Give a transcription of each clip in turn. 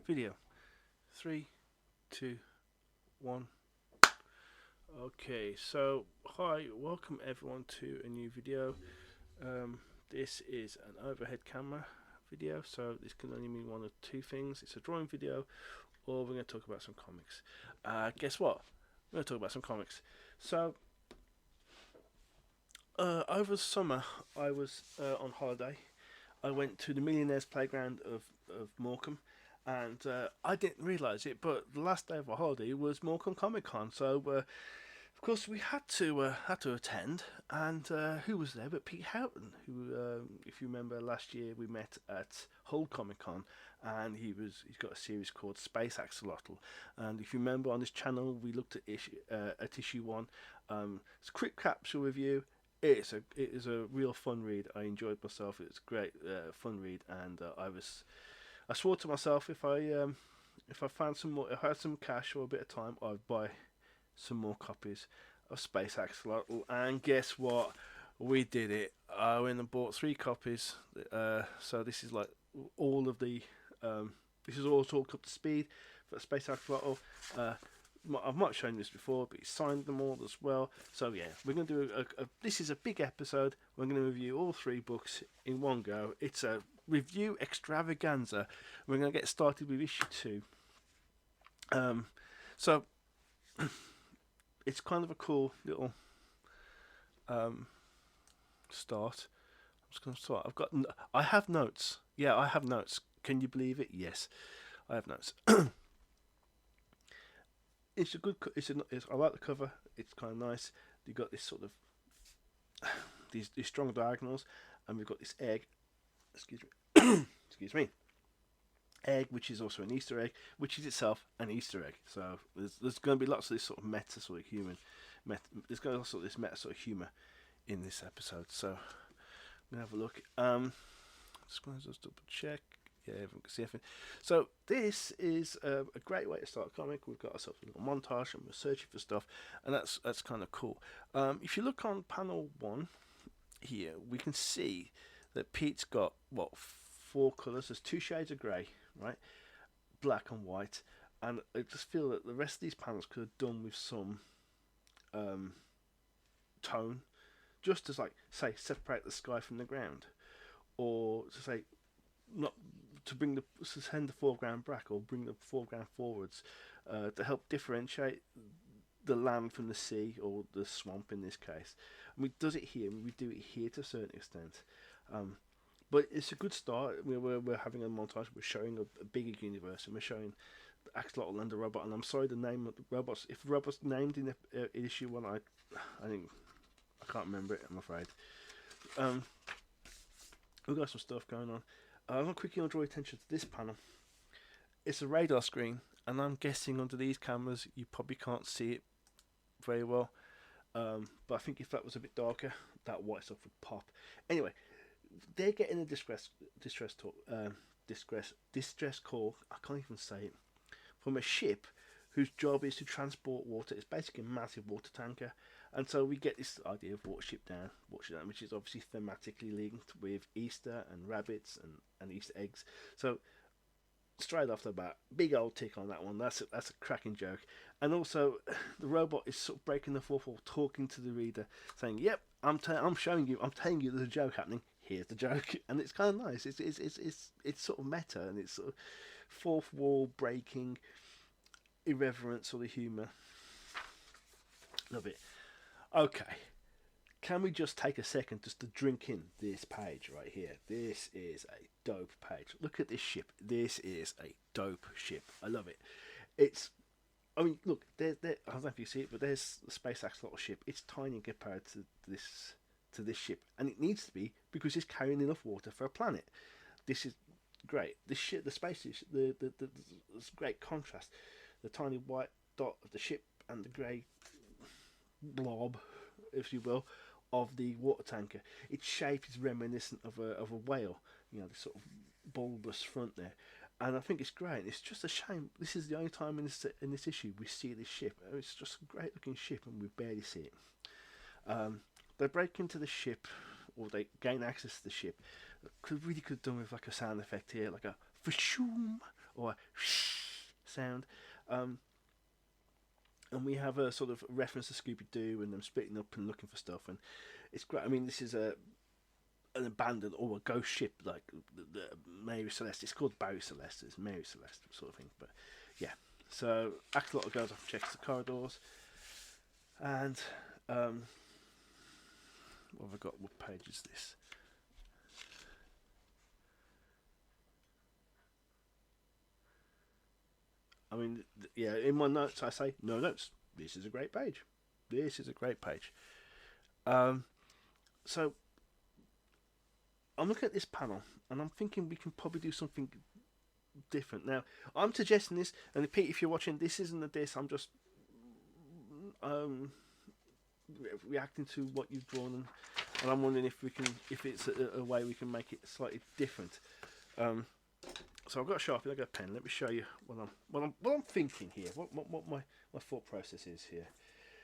Video. 3, 2, 1. Okay, so hi, welcome everyone to a new video. This is an overhead camera video, so this can only mean one of two things. It's a drawing video, or we're going to talk about some comics. Guess what? We're going to talk about some comics. So, over the summer, I was on holiday. I went to the Millionaire's Playground of Morecambe, and I didn't realise it, but the last day of our holiday was Morecambe Comic Con. So, of course, we had to attend. And who was there but Pete Houghton, who, if you remember, last year we met at Hull Comic Con, and he's got a series called Space Axolotyl. And if you remember, on this channel we looked at issue 1. It's a quick capsule review. It is a real fun read. I enjoyed myself. It's a great fun read, and I swore to myself if I found some more, if I had some cash or a bit of time, I'd buy some more copies of Space Axolotl. And guess what? We did it. I went and bought 3 copies. So this is like all of the this is all talked up to speed for Space Axolotl. I've not shown this before, but he signed them all as well. So yeah, we're going to do this is a big episode. We're going to review all 3 books in one go. It's a review extravaganza. We're going to get started with issue 2. So it's kind of a cool little start. I'm just going to start. I have notes. Yeah, I have notes. Can you believe it? Yes, I have notes. It's a good. I like the cover. It's kind of nice. You've got this sort of these strong diagonals, and we've got this egg. Excuse me. Excuse me. Egg, which is also an Easter egg, which is itself an Easter egg. So there's going to be lots of this sort of meta sort of human. There's going to be also this meta sort of humor in this episode. So I'm gonna have a look. Just going to double check. Yeah, everyone can see everything. So this is a great way to start a comic. We've got ourselves a little montage and we're searching for stuff, and that's kind of cool. If you look on panel 1 here, we can see that Pete's got 4 colours. There's 2 shades of grey, right? Black and white, and I just feel that the rest of these panels could have done with some tone, just as, like, say, separate the sky from the ground, or to say not to send the foreground back or bring the foreground forwards, to help differentiate the land from the sea, or the swamp in this case. And we does it here. We do it here to a certain extent, but it's a good start. We're having a montage. We're showing a bigger universe, and we're showing the axolotl and the robot. And I'm sorry, the name of the robots. If the robot's named in the issue 1, I can't remember it, I'm afraid. We've got some stuff going on. I'm going to quickly draw attention to this panel. It's a radar screen, and I'm guessing under these cameras you probably can't see it very well. But I think if that was a bit darker, that white stuff would pop. Anyway, they're getting a distress call. I can't even say it. From a ship whose job is to transport water. It's basically a massive water tanker. And so we get this idea of Watership Down, which is obviously thematically linked with Easter and rabbits and Easter eggs. So straight off the bat, big old tick on that one. That's a cracking joke. And also, the robot is sort of breaking the fourth wall, talking to the reader, saying, "Yep, I'm telling you there's a joke happening. Here's the joke," and it's kind of nice. It's sort of meta, and it's sort of fourth wall breaking, irreverent sort of humour. Love it. Okay, can we just take a second just to drink in this page right here? This is a dope page. Look at this ship. This is a dope ship. I love it. I mean, look, I don't know if you see it, but there's the Space Axolotl ship. It's tiny compared to this ship, and it needs to be, because it's carrying enough water for a planet. This is great. This ship, the space, the great contrast. The tiny white dot of the ship and the grey blob, if you will, of the water tanker. Its shape is reminiscent of a whale. You know, this sort of bulbous front there, and I think it's great. It's just a shame this is the only time in this issue we see this ship. It's just a great looking ship, and we barely see it. They break into the ship, or they gain access to the ship. Could have done with like a sound effect here, like a fashoom, or a sound. And we have a sort of reference to Scooby-Doo and them splitting up and looking for stuff, and it's great. I mean, this is an abandoned or a ghost ship, like the Mary Celeste. It's called Barry Celeste. It's Mary Celeste sort of thing, but yeah. So Axolotl goes off and checks the corridors, and what have I got? What page is this? I mean, yeah, in my notes I say no notes. This is a great page. This is a great page. So I'm looking at this panel and I'm thinking we can probably do something different. Now I'm suggesting this, and Pete, if you're watching, this isn't a diss. I'm just reacting to what you've drawn, and I'm wondering if it's a way we can make it slightly different. So I've got a Sharpie, I've got a pen. Let me show you what I'm thinking here. What my thought process is here.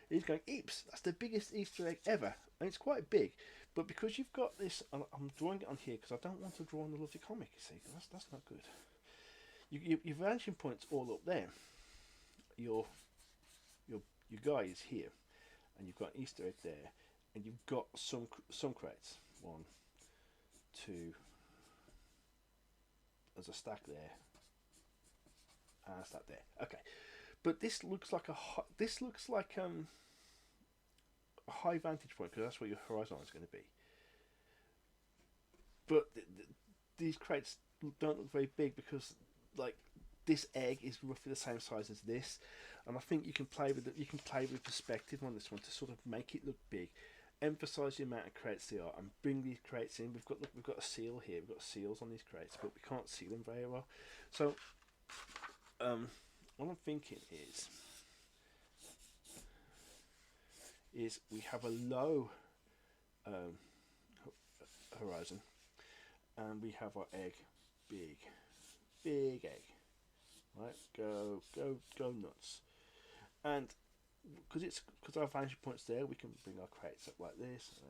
He's going, Eeps, that's the biggest Easter egg ever, and it's quite big. But because you've got this, I'm drawing it on here because I don't want to draw on the lovely comic. You see, that's not good. Your vanishing point's all up there. Your guy is here, and you've got an Easter egg there, and you've got some crates. 1, 2. There's a stack there, and a stack there. Okay, but this looks like a high vantage point because that's where your horizon is going to be. But these crates don't look very big because like this egg is roughly the same size as this, and I think you can play with perspective on this one to sort of make it look big, emphasize the amount of crates there are, and bring these crates in. We've got a seal here. We've got seals on these crates, but we can't see them very well. So what I'm thinking is we have a low horizon, and we have our egg big egg, right? Go nuts. And because our vantage point's there, we can bring our crates up like this,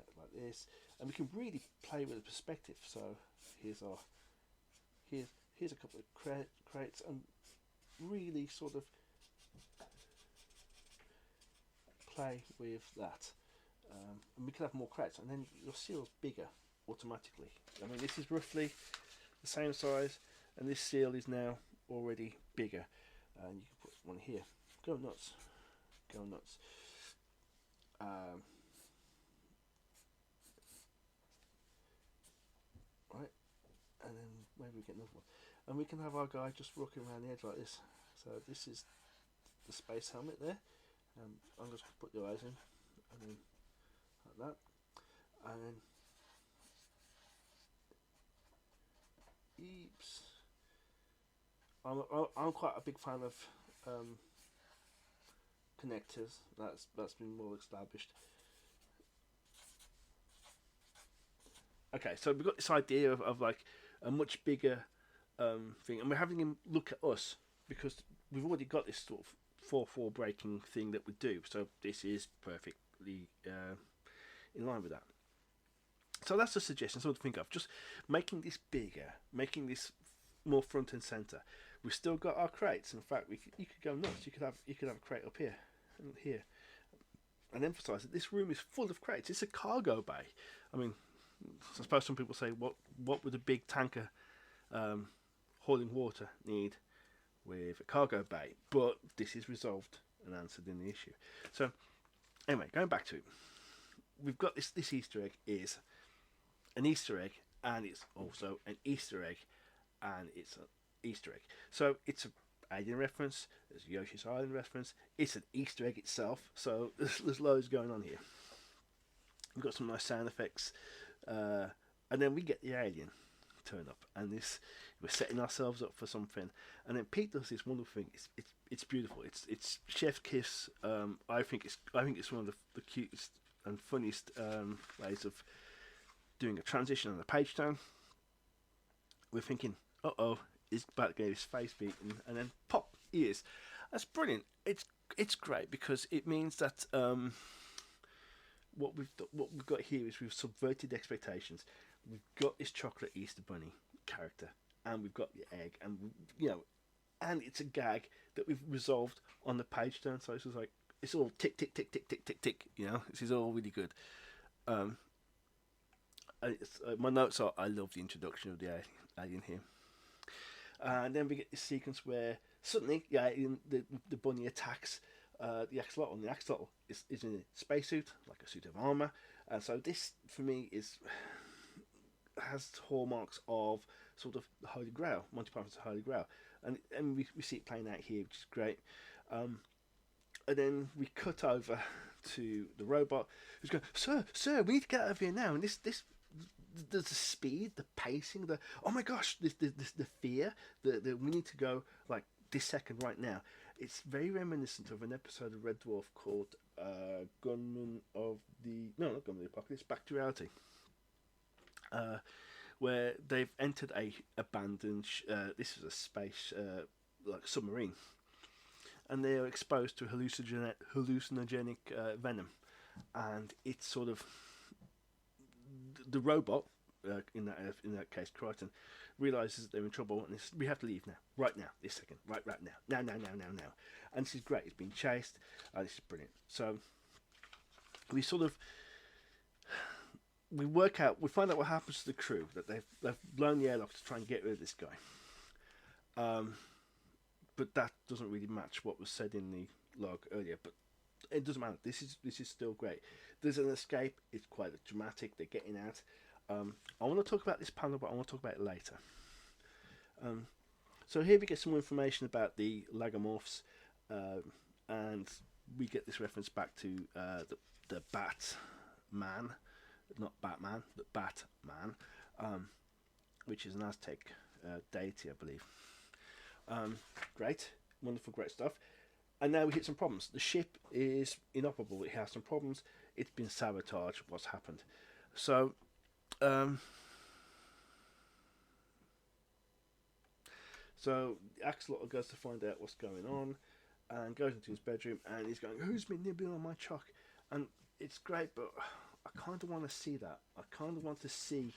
and we can really play with the perspective. So here's a couple of crates, and really sort of play with that. And we can have more crates, and then your seal's bigger automatically. I mean, this is roughly the same size, and this seal is now already bigger. And you can put one here. Go nuts. Right, and then maybe we get another one, and we can have our guy just walking around the edge like this. So this is the space helmet there. I'm just going to put the eyes in, and then like that, and then Eeps. I'm quite a big fan of connectors. That's been more established. Okay, so we've got this idea of like a much bigger thing, and we're having him look at us because we've already got this sort of 4/4 breaking thing that we do. So this is perfectly in line with that. So that's a suggestion, something to think of. Just making this bigger, making this more front and center. We've still got our crates. In fact, you could go nuts. You could have a crate up here and here, and emphasize that this room is full of crates. It's a cargo bay. I mean, I suppose some people say, what would a big tanker hauling water need with a cargo bay? But this is resolved and answered in the issue. So anyway, going back to it, we've got this Easter egg is an Easter egg, and it's also an Easter egg, and it's an Easter egg. So it's an Alien reference, there's a Yoshi's Island reference, it's an Easter egg itself, so there's loads going on here. We've got some nice sound effects, and then we get the alien turn up, and we're setting ourselves up for something, and then Pete does this wonderful thing. It's beautiful. It's chef kiss. I think it's one of the cutest and funniest ways of doing a transition on a page turn. We're thinking, he's about to get his face beaten, and then pop, he is. That's brilliant. It's great because it means that what we've got here is we've subverted expectations. We've got this chocolate Easter bunny character, and we've got the egg, and and it's a gag that we've resolved on the page turn. So it's just like it's all tick tick tick tick tick tick tick. You know, this is all really good. My notes are: I love the introduction of the alien here. And then we get this sequence where suddenly, the bunny attacks the axolotl, and the axolotl is in a spacesuit, like a suit of armor. And so this, for me, has hallmarks of sort of the Holy Grail, Monty Python's Holy Grail, and we see it playing out here, which is great. And then we cut over to the robot, who's going, "Sir, we need to get out of here now." And this the speed, the pacing, the oh my gosh, the fear, the we need to go like this second right now. It's very reminiscent of an episode of Red Dwarf called Gunman of the not Gunman of the Apocalypse, Back to Reality, where they've entered a abandoned this is a space like submarine, and they are exposed to hallucinogenic venom, and it's sort of the robot, in that case, Crichton, realizes that they're in trouble, and we have to leave now, right now, this second, right now, now. And this is great. It's been chased. This is brilliant. So we sort of we find out what happens to the crew, that they've blown the airlock to try and get rid of this guy. But that doesn't really match what was said in the log earlier. But it doesn't matter. This is still great. There's an escape. It's quite dramatic. They're getting out. I want to talk about this panel, but I want to talk about it later. So here we get some more information about the Lagomorphs, and we get this reference back to the Batman, not Batman, but Batman, which is an Aztec deity, I believe. Great, wonderful, great stuff. And now we hit some problems. The ship is inoperable. It has some problems. It's been sabotaged. What's happened? So, Axolotl goes to find out what's going on, and goes into his bedroom, and he's going, "Who's been nibbling on my chalk?" And it's great, but I kind of want to see that. I kind of want to see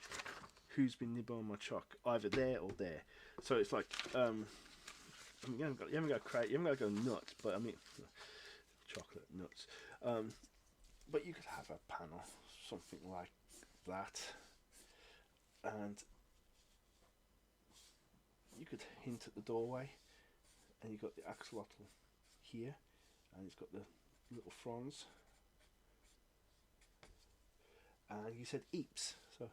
who's been nibbling on my chalk, either there or there. So it's like, you haven't got to go nuts, but I mean, chocolate nuts. But you could have a panel, something like that, and you could hint at the doorway, and you've got the axolotl here, and it's got the little fronds, and you said eeps, so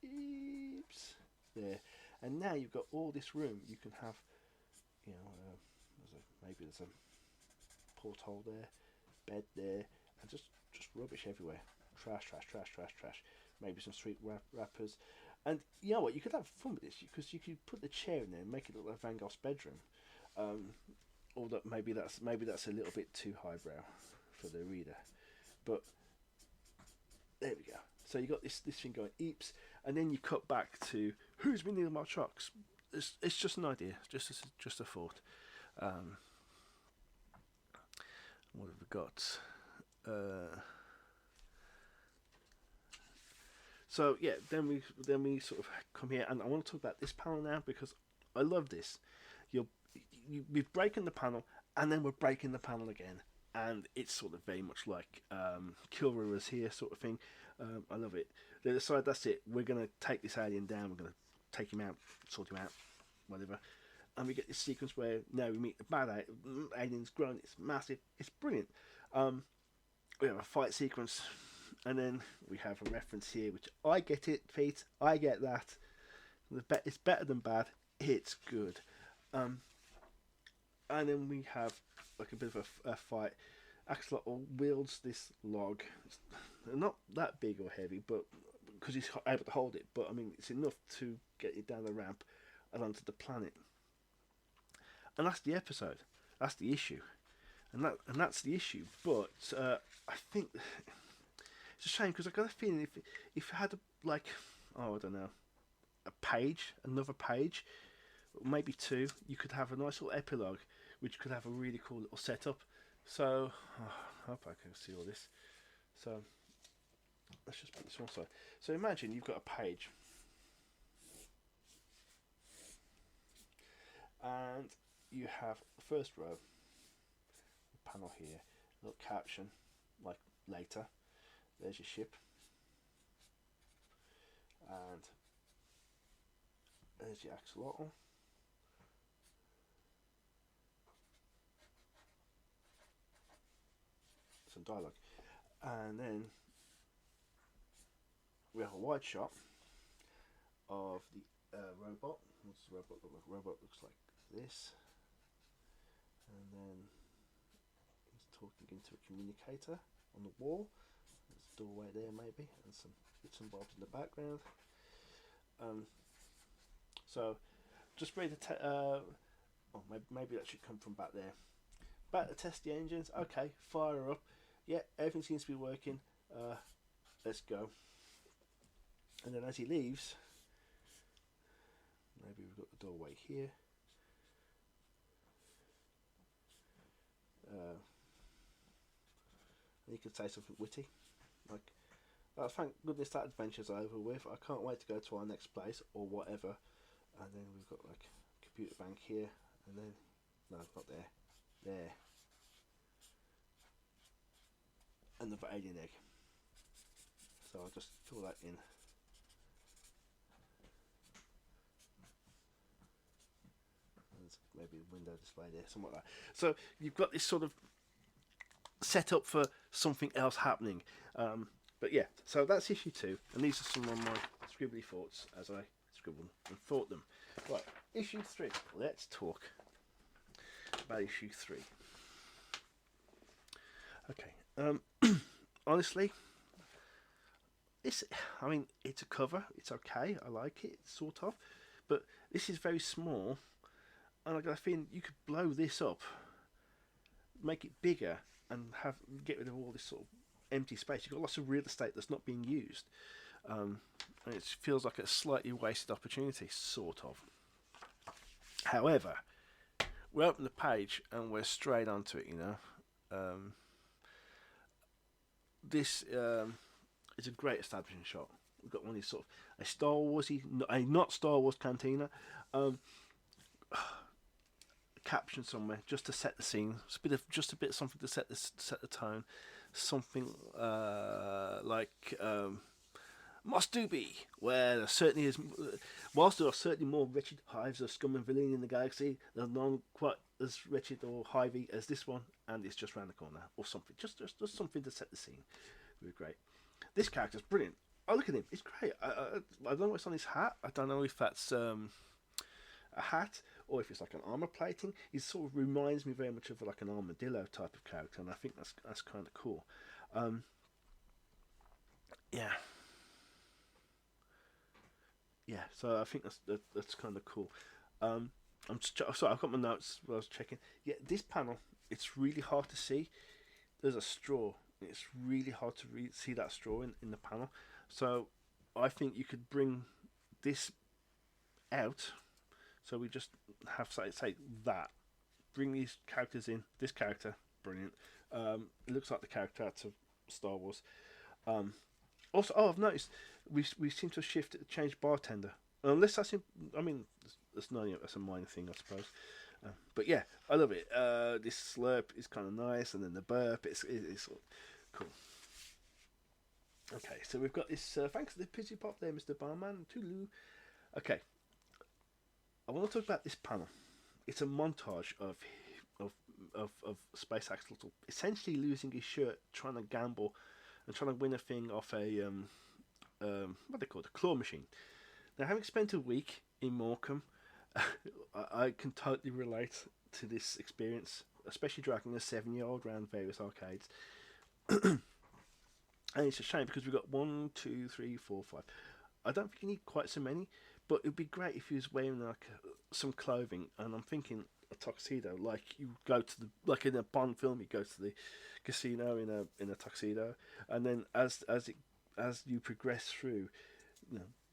eeps there, and now you've got all this room. You can have, you know, maybe there's a porthole there, bed there, and just rubbish everywhere. Trash. Maybe some street wrappers. And you know what? You could have fun with this, because you could put the chair in there and make it look like Van Gogh's bedroom. Although maybe that's a little bit too highbrow for the reader. But there we go. So you got this thing going, eeps, and then you cut back to who's been eating my chalks. It's just an idea, just a thought. What have we got? So yeah, then we sort of come here, and I want to talk about this panel now, because I love this. We've broken the panel, and then we're breaking the panel again, and it's sort of very much like Kilrer is here sort of thing. I love it. They decide that's it. We're gonna take this alien down. We're gonna take him out, sort him out, whatever. And we get this sequence where now we meet the bad alien's grown. It's massive. It's brilliant. We have a fight sequence. And then we have a reference here, which I get it, Pete. I get that. It's better than bad. It's good. And then we have like a bit of a fight. Axolotl wields this log. It's not that big or heavy, but because he's able to hold it. But I mean, it's enough to get it down the ramp and onto the planet. And that's the episode. That's the issue. And that's the issue. But I think it's a shame, because I got a feeling if it had I don't know, another page, maybe two, you could have a nice little epilogue, which could have a really cool little setup. So I hope I can see all this. So let's just put this one side. So imagine you've got a page, and and you have the first row panel here, little caption like later. There's your ship, and there's your axolotyl. Some dialogue, and then we have a wide shot of the robot. What does the robot look like? Robot looks like this, and then he's talking into a communicator on the wall. There's a doorway there maybe, and some bits and bobs in the background. So just ready to maybe that should come from back there. Back to test the engines. Okay, fire her up. Yeah, everything seems to be working. Let's go. And then as he leaves, maybe we've got the doorway here. And you could say something witty, like, "Thank goodness that adventure's over with. I can't wait to go to our next place," or whatever. And then we've got like a computer bank here, and then no, it's not there. There. Another alien egg. So I'll just fill that in. There's maybe a window display there, something like that. So you've got this sort of set up for something else happening. But yeah, so that's issue 2, and these are some of my scribbly thoughts as I scribbled and thought them. Right, issue 3. Let's talk about issue 3. Okay. Honestly, it's a cover. It's okay. I like it, sort of, but this is very small, and I got a feeling you could blow this up, make it bigger, and get rid of all this sort of empty space. You've got lots of real estate that's not being used, and it feels like a slightly wasted opportunity, sort of. However, we open the page and we're straight onto it. This is a great establishing shot. We've got one of these sort of a Star Warsy, not Star Wars cantina, caption somewhere just to set the scene. Just a bit of something to set the tone. Something like Mos Doobie, where there certainly is. Whilst there are certainly more wretched hives of scum and villainy in the galaxy, they're not quite as wretched or hivey as this one, and it's just round the corner or something. Just something to set the scene. It was great. This character's brilliant. Oh, look at him. It's great. I don't know what's on his hat. I don't know if that's a hat or if it's like an armor plating. He sort of reminds me very much of like an armadillo type of character, and I think that's kind of cool. Yeah, so I think that's kind of cool. Sorry, I've got my notes while I was checking. Yeah, this panel, it's really hard to see. There's a straw. It's really hard to see that straw in the panel. So I think you could bring this out. So we just have say that. Bring these characters in. This character, brilliant. It looks like the character out of Star Wars. Also, I've noticed we seem to have changed bartender. Unless that's that's a minor thing, I suppose. But yeah, I love it. This slurp is kind of nice, and then the burp, it's cool. Okay, so we've got this. Thanks to the Pizzy Pop there, Mr. Barman. Toodaloo. Okay, I want to talk about this panel. It's a montage of Space Axolotyl essentially losing his shirt, trying to gamble and trying to win a thing off a what they call it, a claw machine. Now, having spent a week in Morecambe, I can totally relate to this experience, especially dragging a 7-year-old around various arcades. And it's a shame because we've got 1, 2, 3, 4, 5. I don't think you need quite so many, but it'd be great if he was wearing like some clothing. And I'm thinking a tuxedo, like you go to like in a Bond film, you go to the casino in a tuxedo, and then as you progress through,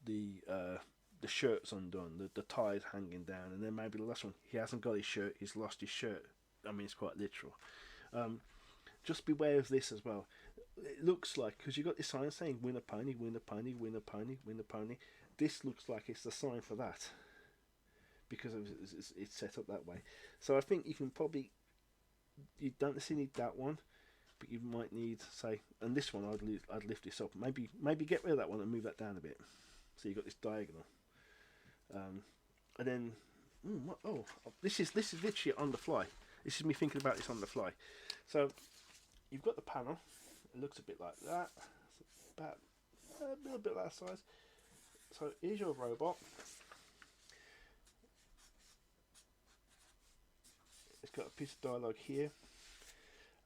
the shirt's undone, the tie's hanging down, and then maybe the last one, he hasn't got his shirt, he's lost his shirt. I mean, it's quite literal. Just beware of this as well. It looks like, because you've got this sign saying win a pony, win a pony, win a pony, win a pony. This looks like it's the sign for that. because it's set up that way. So I think you can probably, you don't necessarily need that one, but you might need, say, and this one I'd lift this up. Maybe get rid of that one and move that down a bit. So you've got this diagonal, and then this is literally on the fly. This is me thinking about this on the fly. So you've got the panel. It looks a bit like that. It's about a little bit that size. So here's your robot. It's got a piece of dialogue here,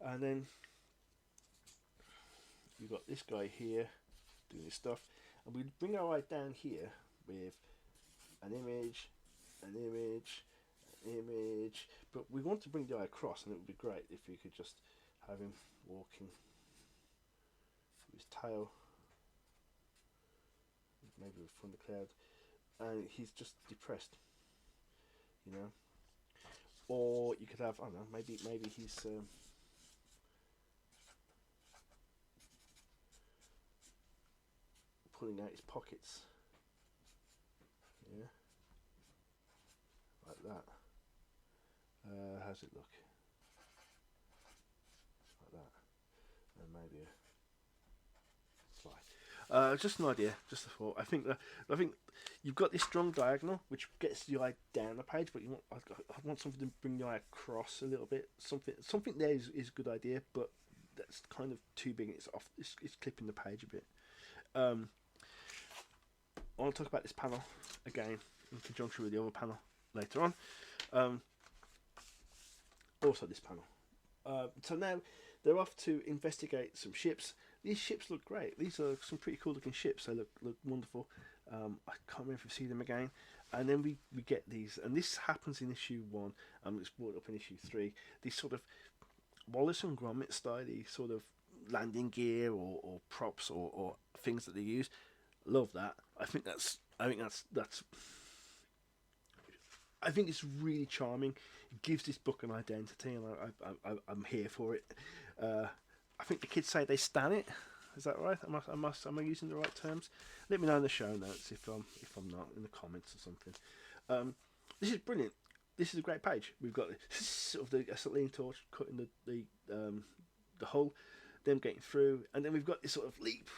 and then you've got this guy here doing his stuff, and we bring our eye down here with an image, an image, an image, but we want to bring the eye across, and it would be great if you could just have him walking with his tail, maybe from the cloud, and he's just depressed, you know. Or you could have, I don't know, maybe he's pulling out his pockets, yeah, like that. How's it look? Like that, and maybe a fly. Just an idea, just a thought. I think you've got this strong diagonal which gets the eye down the page, but I want something to bring the eye across a little bit. Something there is a good idea, but that's kind of too big. It's off. It's clipping the page a bit. I want to talk about this panel again in conjunction with the other panel later on. Also this panel. So now they're off to investigate some ships. These ships look great. These are some pretty cool looking ships. They look wonderful. I can't remember if we see them again. And then we get these, and this happens in issue 1. It's brought up in issue 3. These sort of Wallace and Gromit style, these sort of landing gear or props or things that they use. Love that. I think it's really charming. It gives this book an identity, and I'm here for it. I think the kids say they stan it. Is that right? Am I using the right terms? Let me know in the show notes if I'm not, in the comments or something. This is brilliant. This is a great page. We've got sort of the acetylene torch cutting the hole, them getting through, and then we've got this sort of leap,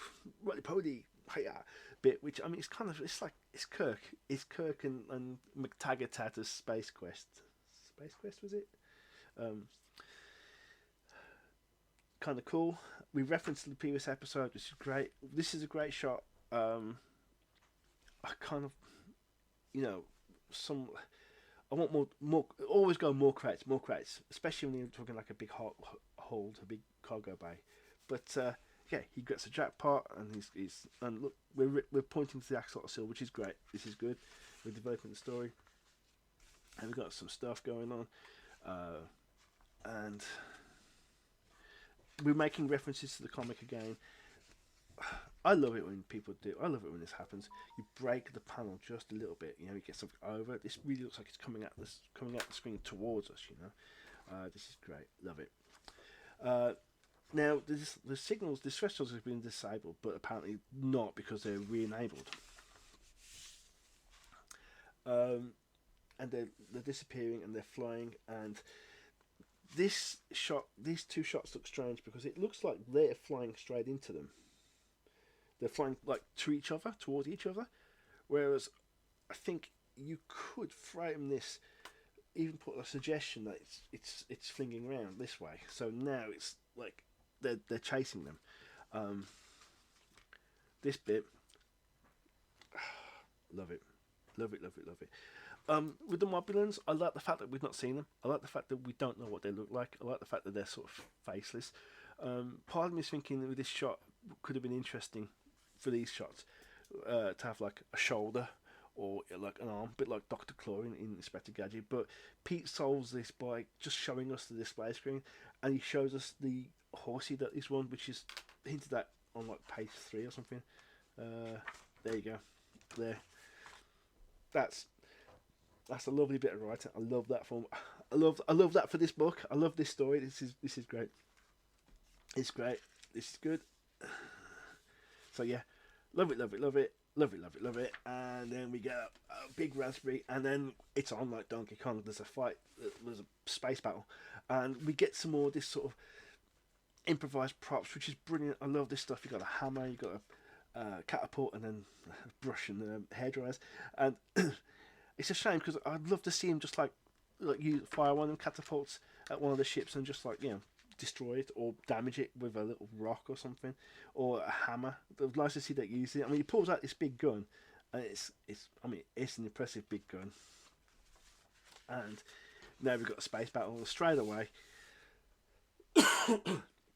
roly-poly, hiya bit, which I mean it's Kirk and McTaggart's Space Quest. Space Quest, was it? Kind of cool. We referenced the previous episode, which is great. This is a great shot. I kind of, I want more. Always go more crates, especially when you're talking like a big hold, a big cargo bay. But yeah, he gets a jackpot, and he's and look, we're pointing to the axolotyl, which is great. This is good. We're developing the story, and we've got some stuff going on, and we're making references to the comic again. I love it when people do. I love it when this happens. You break the panel just a little bit. You get something over. This really looks like it's coming out the screen towards us. This is great. Love it. Now the signals, the thresholds have been disabled, but apparently not, because they're re-enabled. And they're disappearing and they're flying. And these two shots look strange because it looks like they're flying straight into them. They're flying like towards each other, whereas I think you could frame this, even put a suggestion that it's flinging around this way. So now it's like they're chasing them. This bit, love it. With the Mobulans, I like the fact that we've not seen them. I like the fact that we don't know what they look like. I like the fact that they're sort of faceless. Part of me is thinking that with this shot could have been interesting for these shots to have like a shoulder or like an arm, a bit like Dr. Claw in Inspector Gadget. But Pete solves this by just showing us the display screen, and he shows us the horsey that is one, which is hinted at on like page 3 or something. There you go. There. That's a lovely bit of writing. I love that form. I love that for this book. I love this story. This is great. It's great. This is good. So yeah, love it. Love it, love it, love it. And then we get a big raspberry, and then it's on like Donkey Kong. There's a fight, there's a space battle, and we get some more of this sort of improvised props, which is brilliant. I love this stuff. You got a hammer, you got a catapult, and then a brush and hair dryers. And it's a shame because I'd love to see him just like you fire one of them catapults at one of the ships and just like destroy it or damage it with a little rock or something, or a hammer. I'd like to see that using it. I mean, he pulls out this big gun, and it's an impressive big gun. And now we've got a space battle straight away.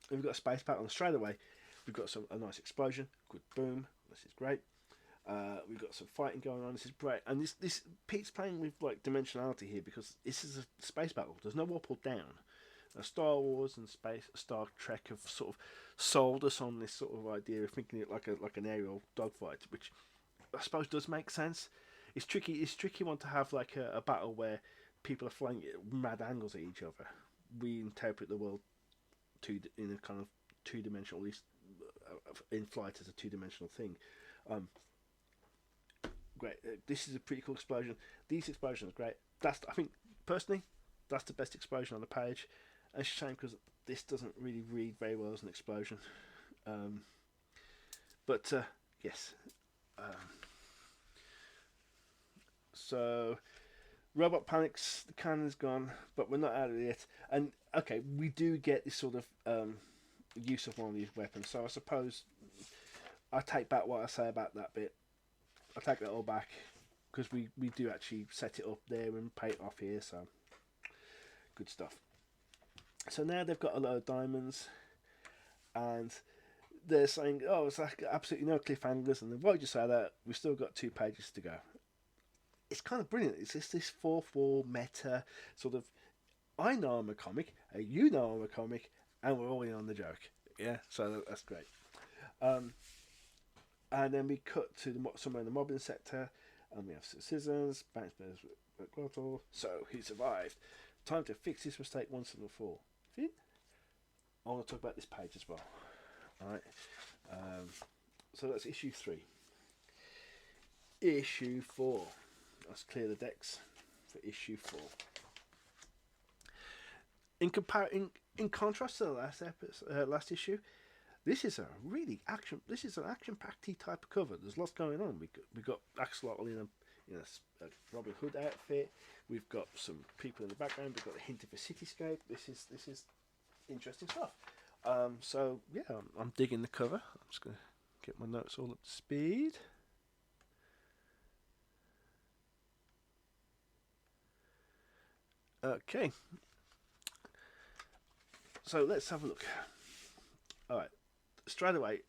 We've got a space battle straight away. We've got a nice explosion, good boom. This is great. We've got some fighting going on. This is great, and this Pete's playing with like dimensionality here because this is a space battle. There's no up or down. Star Wars and Star Trek have sort of sold us on this sort of idea of thinking it like an aerial dogfight, which I suppose does make sense. It's tricky. It's a tricky one to have like a battle where people are flying at mad angles at each other. We interpret the world in a kind of two-dimensional, at least in flight as a two-dimensional thing. Great. This is a pretty cool explosion. These explosions are great. I think personally, that's the best explosion on the page. And it's a shame because this doesn't really read very well as an explosion. But yes. So robot panics. The cannon's gone, but we're not out of it yet. And okay, we do get this sort of use of one of these weapons. So I suppose I take back what I say about that bit. I take that all back because we do actually set it up there and pay it off here. So good stuff. So now they've got a lot of diamonds, and they're saying, "Oh, it's like absolutely no cliffhangers." And then why did you say that? We've still got 2 pages to go. It's kind of brilliant. It's just this 4th wall meta sort of. I know I'm a comic, you know I'm a comic, and we're all in on the joke. Yeah, so that's great. And then we cut to somewhere in the mobbing sector, and we have scissors, banks bears, so he survived. Time to fix this mistake once and for all. I want to talk about this page as well. Alright. So that's issue 3. Issue 4. Let's clear the decks for issue 4. In contrast to the last issue, this is an action-packed type of cover. There's lots going on. We got axolotyl in a Robin Hood outfit. We've got some people in the background. We've got a hint of a cityscape. This is interesting stuff. So yeah, I'm digging the cover. I'm just gonna get my notes all up to speed. Okay. So let's have a look. All right. Straight away,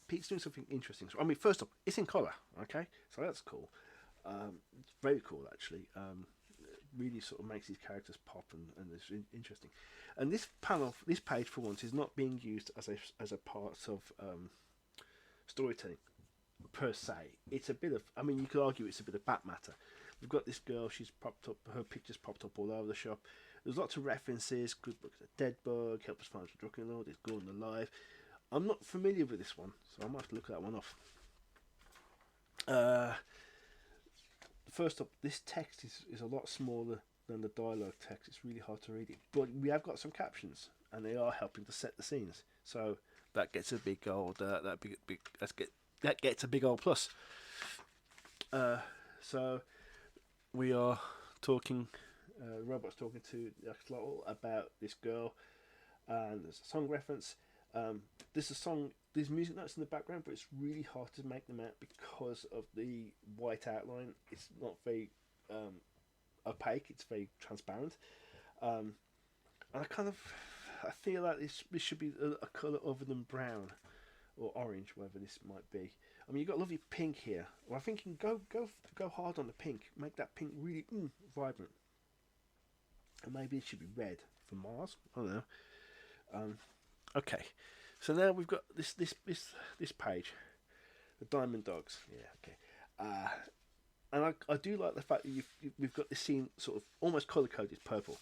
Pete's doing something interesting. I mean, first off, it's in colour, okay? So that's cool. It's very cool, actually. Really sort of makes these characters pop, and it's interesting. And this page for once, is not being used as a part of storytelling per se. It's a bit of, I mean, you could argue it's a bit of back matter. We've got this girl, she's popped up, her picture's popped up all over the shop. There's lots of references. Good look at a dead bug, help us find the drunken lord, is Gordon alive. I'm not familiar with this one, so I might have to look that one off. First up, this text is a lot smaller than the dialogue text. It's really hard to read it, but we have got some captions, and they are helping to set the scenes. So that gets a big old that gets a big old plus. So we are talking. The robot's talking to the axolotyl about this girl, and there's a song reference. There's music notes in the background, but it's really hard to make them out because of the white outline. It's not very opaque. It's very transparent, and I feel like this should be a colour other than brown or orange, whatever this might be. I mean, you've got lovely pink here. Well, I'm thinking go hard on the pink. Make that pink really vibrant. And maybe it should be red for Mars. I don't know. Okay, so now we've got this page, the Diamond Dogs. Yeah, okay. And I do like the fact that we've got this scene sort of almost colour coded purple.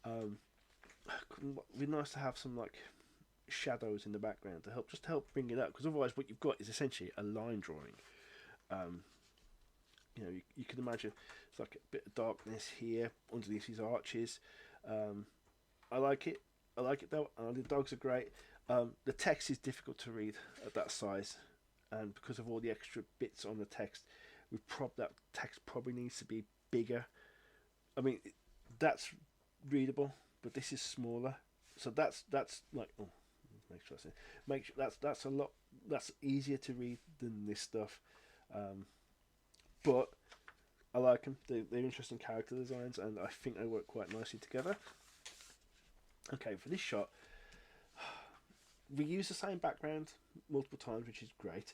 It'd be nice to have some like shadows in the background to help bring it up, because otherwise what you've got is essentially a line drawing. Um, you can imagine it's like a bit of darkness here underneath these arches. I like it. I like it though. The dogs are great. The text is difficult to read at that size, and because of all the extra bits on the text, that text probably needs to be bigger. I mean, that's readable, but this is smaller, so that's like, oh, make sure I say, make sure that's a lot, that's easier to read than this stuff. But I like them. They're interesting character designs, and I think they work quite nicely together. Okay, for this shot, we use the same background multiple times, which is great,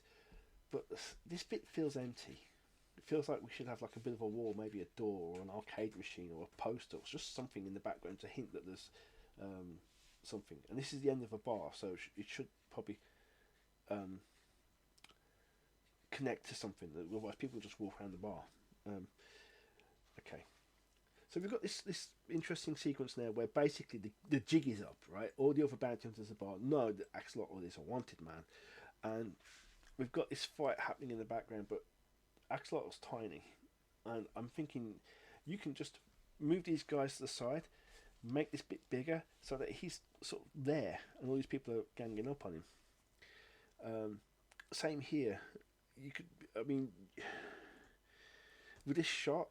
but this bit feels empty. It feels like we should have like a bit of a wall, maybe a door or an arcade machine or a poster, or just something in the background to hint that there's something. And this is the end of a bar, so it should probably connect to something. Otherwise, people just walk around the bar. Okay, so we've got this interesting sequence now where basically the jig is up, right? All the other bounty hunters at the bar know that Axolotl is a wanted man, and we've got this fight happening in the background, but Axolotl's tiny, and I'm thinking you can just move these guys to the side, make this bit bigger so that he's sort of there, and all these people are ganging up on him. Same here. You could, I mean, with this shot,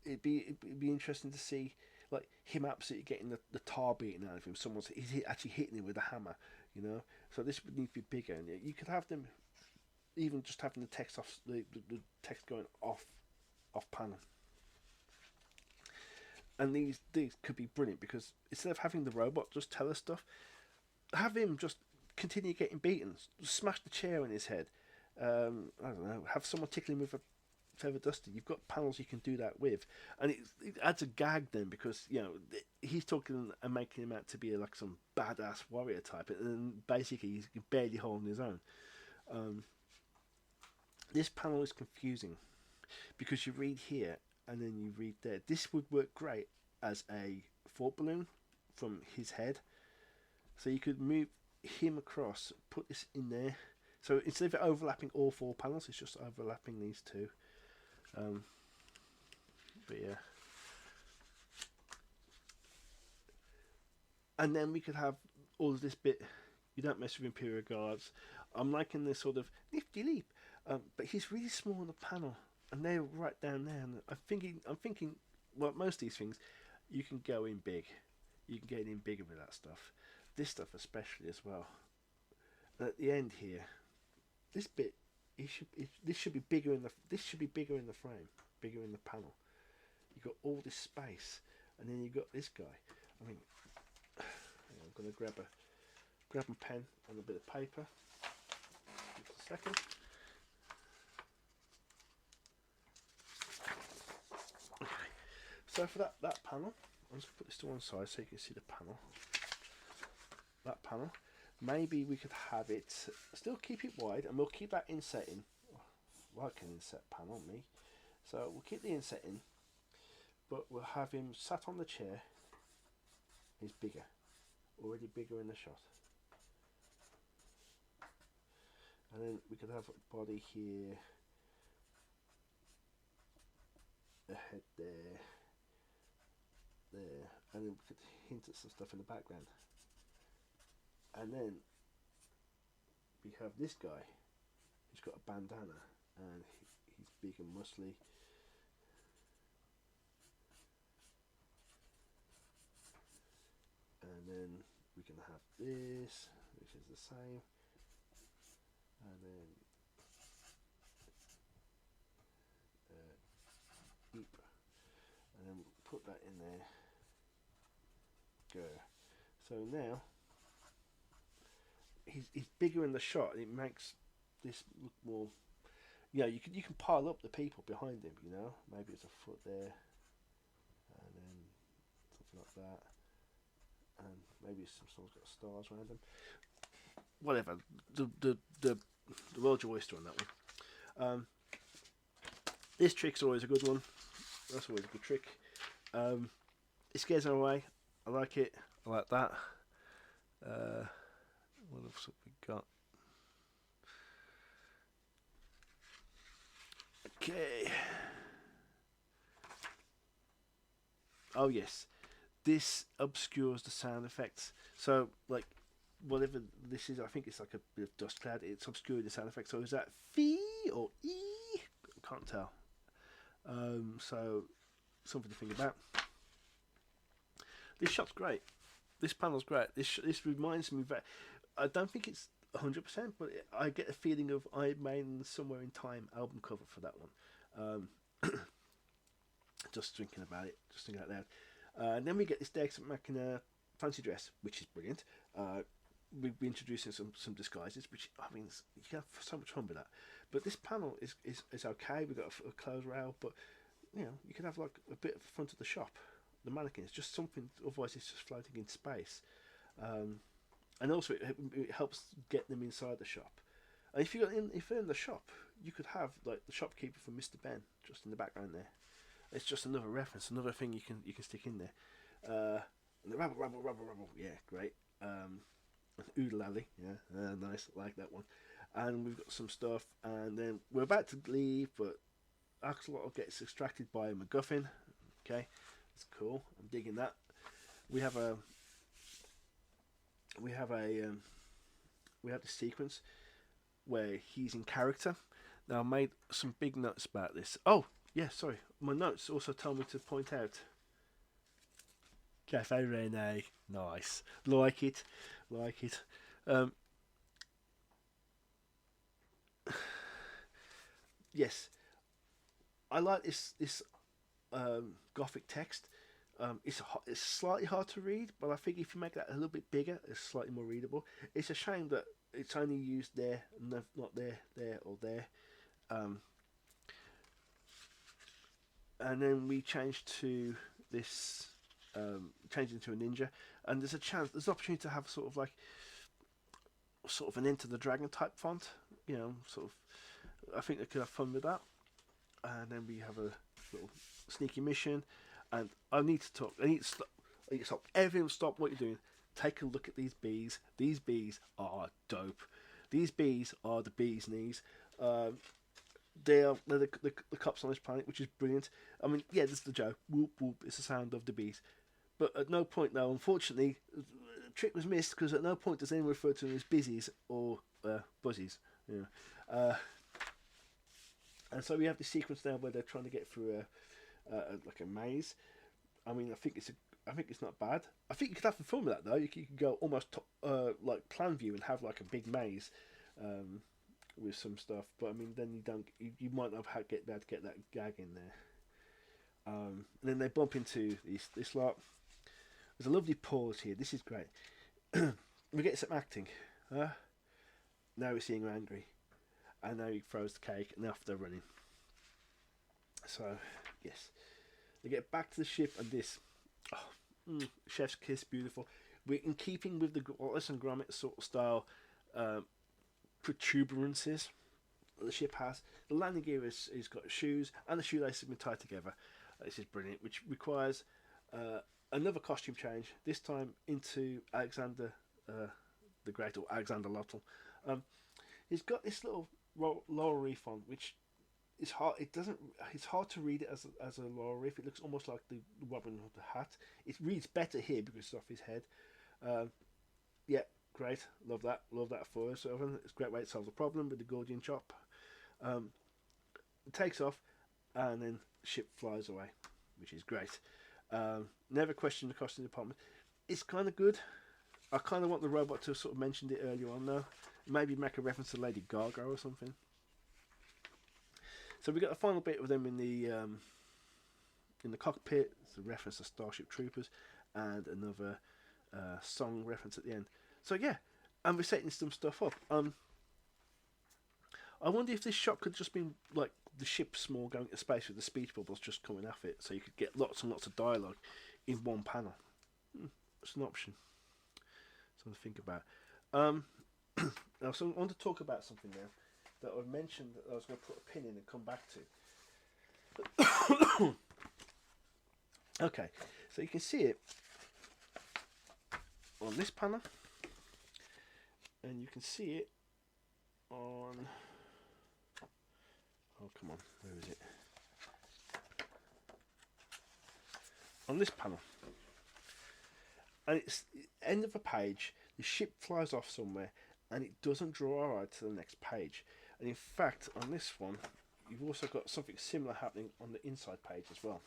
it'd be interesting to see like him absolutely getting the tar beaten out of him. He's actually hitting him with a hammer, you know. So this would need to be bigger, and you could have them even just having the text off the text going off panel. And these could be brilliant, because instead of having the robot just tell us stuff, have him just continue getting beaten, smash the chair in his head. I don't know, have someone tickle him with a feather duster. You've got panels you can do that with, and it adds a gag then, because he's talking and making him out to be like some badass warrior type, and basically he's barely holding his own. This panel is confusing because you read here and then you read there. This would work great as a thought balloon from his head, so you could move him across, put this in there. So instead of overlapping all four panels, it's just overlapping these two. But yeah. And then we could have all of this bit. You don't mess with Imperial Guards. I'm liking this sort of nifty leap. But he's really small on the panel, and they're right down there. And I'm thinking, well, most of these things, you can go in big. You can get in bigger with that stuff. This stuff especially as well. And at the end here, this bit, this should be bigger in the frame, bigger in the panel. You've got all this space, and then you've got this guy. I mean, I'm going to grab a pen and a bit of paper. Just a second. Okay, so for that panel, I'll just put this to one side so you can see the panel. That panel. Maybe we could have it, still keep it wide, and we'll keep that inset in. Oh, like an inset panel, me. So we'll keep the inset in, but we'll have him sat on the chair. He's bigger, already bigger in the shot. And then we could have a body here, a head there, and then we could hint at some stuff in the background. And then we have this guy who's got a bandana, and he's big and muscly. And then we can have this, which is the same. And then eep. And then put that in there. Go. So now he's bigger in the shot. It makes this look more. You can pile up the people behind him. Maybe it's a foot there, and then something like that, and maybe someone's got stars around them. Whatever. The world's your oyster on that one. This trick's always a good one. That's always a good trick. It scares them away. I like it. I like that. What else have we got? Okay. Oh yes, this obscures the sound effects. So like whatever this is, I think it's like a bit of dust cloud. It's obscuring the sound effects. So is that fee or e? I can't tell. So something to think about. This shot's great. This panel's great. This reminds me that I don't think it's 100%, but I get a feeling of Iron Maiden Somewhere in Time album cover for that one. Just thinking about it, just thinking out loud. And then we get this Deus Ex Machina fancy dress, which is brilliant. We'll be introducing some disguises, which I mean, you can have so much fun with that. But this panel is okay. We've got a clothes rail, but you know, you can have like a bit of the front of the shop, the mannequins, just something. Otherwise, it's just floating in space. And also, it helps get them inside the shop. And if you're in the shop, you could have like the shopkeeper from Mr. Ben just in the background there. It's just another reference, another thing you can stick in there. And the rabble, yeah, great. Oodle Alley, yeah, nice, like that one. And we've got some stuff, and then we're about to leave, but Axolotl gets extracted by a MacGuffin. Okay, that's cool. I'm digging that. We have the sequence where he's in character. Now I made some big notes about this. Oh yeah, sorry. My notes also tell me to point out Cafe Rene. Nice. Like it. Yes, I like this Gothic text. It's slightly hard to read, but I think if you make that a little bit bigger, it's slightly more readable. It's a shame that it's only used there, not there, or there. And then we change to this, change into a ninja, and there's an opportunity to have sort of an Enter the Dragon type font. You know, sort of. I think they could have fun with that. And then we have a little sneaky mission, and I need to talk. I need to stop. Everyone, stop what you're doing. Take a look at these bees. These bees are dope. These bees are the bee's knees. They're the cops on this planet, which is brilliant. I mean, yeah, this is the joke. Whoop whoop. It's the sound of the bees. But at no point, though, unfortunately, the trick was missed, because at no point does anyone refer to them as busies or buzzies. You know. And so we have this sequence now where they're trying to get through like a maze. I mean, I think it's not bad. I think you could have some fun with that though. You could go almost like plan view and have like a big maze with some stuff. But I mean, then you might not be able to get that gag in there. And then they bump into this lot. There's a lovely pause here. This is great. We get some acting. Now we're seeing her angry. And now he throws the cake, and off they're running. So, yes. They get back to the ship, and this... chef's kiss, beautiful. We're in keeping with the Wallace and Gromit sort of style protuberances the ship has. The landing gear is got shoes, and the shoelaces have been tied together. This is brilliant, which requires another costume change, this time into Alexander the Great, or Alexander Lottel. He's got this little laurel wreath on, which is hard. It's hard to read it as a laurel wreath. It looks almost like the Robin Hood hat. It reads better here because it's off his head. Yeah, great. Love that for us. So it's a great way to solve the problem with the Gordian chop. It takes off, and then the ship flies away, which is great. Never question the costume department. It's kind of good. I kind of want the robot to have sort of mentioned it earlier on though. Maybe make a reference to Lady Gaga or something. So we got a final bit of them in the cockpit. It's a reference to Starship Troopers, and another song reference at the end. So yeah, and we're setting some stuff up. I wonder if this shot could just been like the ship small going to space with the speech bubbles just coming off it, so you could get lots and lots of dialogue in one panel. It's an option. Something to think about. Now, so I want to talk about something now that I've mentioned that I was going to put a pin in and come back to. Okay, so you can see it on this panel, and you can see it on. Oh, come on, where is it? On this panel, and it's end of a page. The ship flies off somewhere, and it doesn't draw our eye to the next page. And in fact, on this one, you've also got something similar happening on the inside page as well.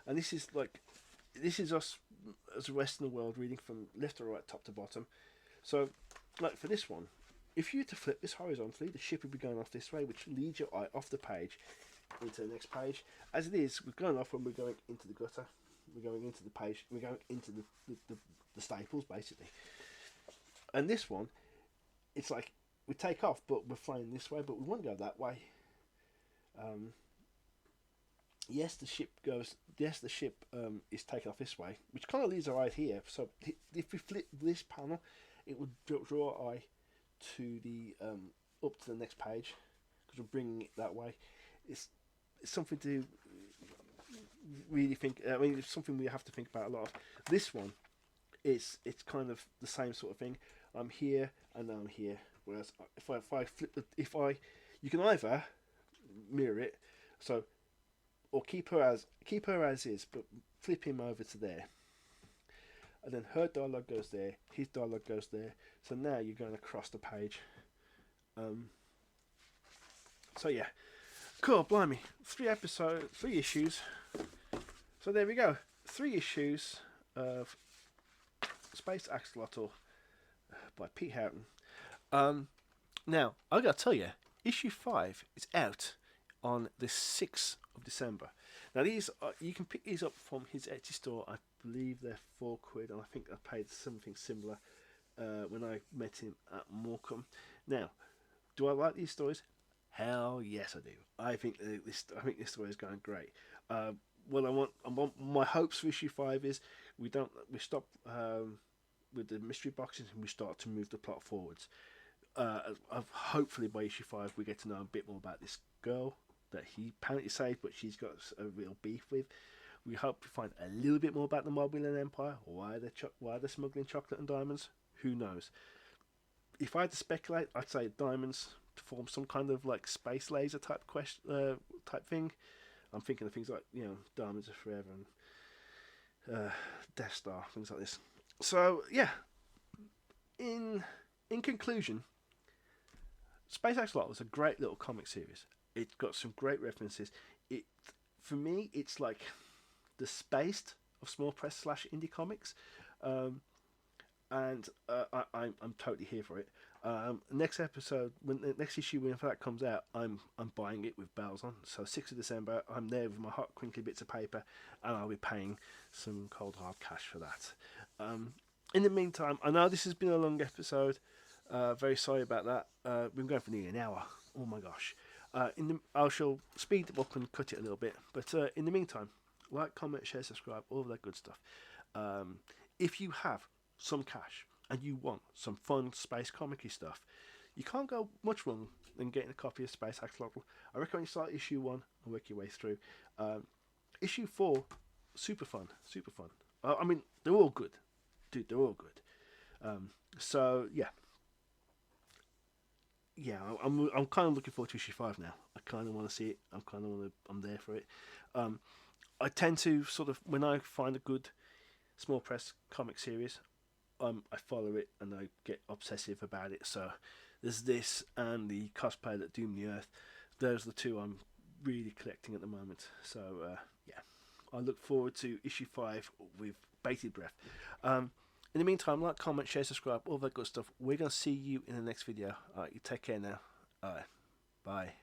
And this is us as the rest of the world reading from left to right, top to bottom. So, like for this one, if you were to flip this horizontally, the ship would be going off this way, which leads your eye off the page into the next page. As it is, we're going off when we're going into the gutter. We're going into the page. We're going into the staples, basically. And this one, it's like we take off, but we're flying this way, but we want to go that way. Yes, the ship is taken off this way, which kind of leads our eye here. So if we flip this panel, it would draw our eye to the up to the next page because we're bringing it that way. It's something to really think. I mean, it's something we have to think about a lot. This one it's kind of the same sort of thing. I'm here and I'm here. Whereas if I flip you can either mirror it, so or keep her as is, but flip him over to there, and then her dialogue goes there, his dialogue goes there. So now you're going across the page. So yeah, cool, blimey, 3 issues. So there we go, 3 issues of Space Axolotyl by Pete Houghton. Now I gotta tell you, issue 5 is out on the 6th of December. Now these you can pick these up from his Etsy store. I believe they're £4, and I think I paid something similar when I met him at Morecambe. Now, do I like these stories? Hell yes, I do. I think this story is going great. What I want my hopes for issue 5 is we stop with the mystery boxes and we start to move the plot forwards. Hopefully by issue 5 we get to know a bit more about this girl that he apparently saved, but she's got a real beef with. We hope to find a little bit more about the Mobulan Empire. Why they're smuggling chocolate and diamonds? Who knows? If I had to speculate, I'd say diamonds to form some kind of like space laser type thing. I'm thinking of things like, you know, diamonds are forever and Death Star, things like this. So yeah, in conclusion, Space Axolotyl was a great little comic series. It's got some great references. For me, it's like the Spaced of small press / indie comics, and I'm totally here for it. Next episode, when the next issue when that comes out, I'm buying it with bells on. So 6th of December, I'm there with my hot crinkly bits of paper, and I'll be paying some cold hard cash for that. In the meantime, I know this has been a long episode. Very sorry about that. We've been going for nearly an hour. Oh my gosh. I shall speed it up and cut it a little bit. But in the meantime, like, comment, share, subscribe, all of that good stuff. If you have some cash and you want some fun space comic-y stuff, you can't go much wrong than getting a copy of Space Axolotyl. I recommend you start issue 1 and work your way through. Issue 4, super fun. I mean, they're all good. Dude, they're all good. So yeah, I'm kind of looking forward to issue 5 now. I kind of want to see it. I'm there for it. I tend to sort of, when I find a good small press comic series, I follow it and I get obsessive about it. So there's this and the cosplay that doomed the Earth. Those are the 2 I'm really collecting at the moment. So yeah, I look forward to issue 5 with bated breath. In the meantime, like, comment, share, subscribe, all that good stuff. We're going to see you in the next video. Alright, you take care now. Alright, bye.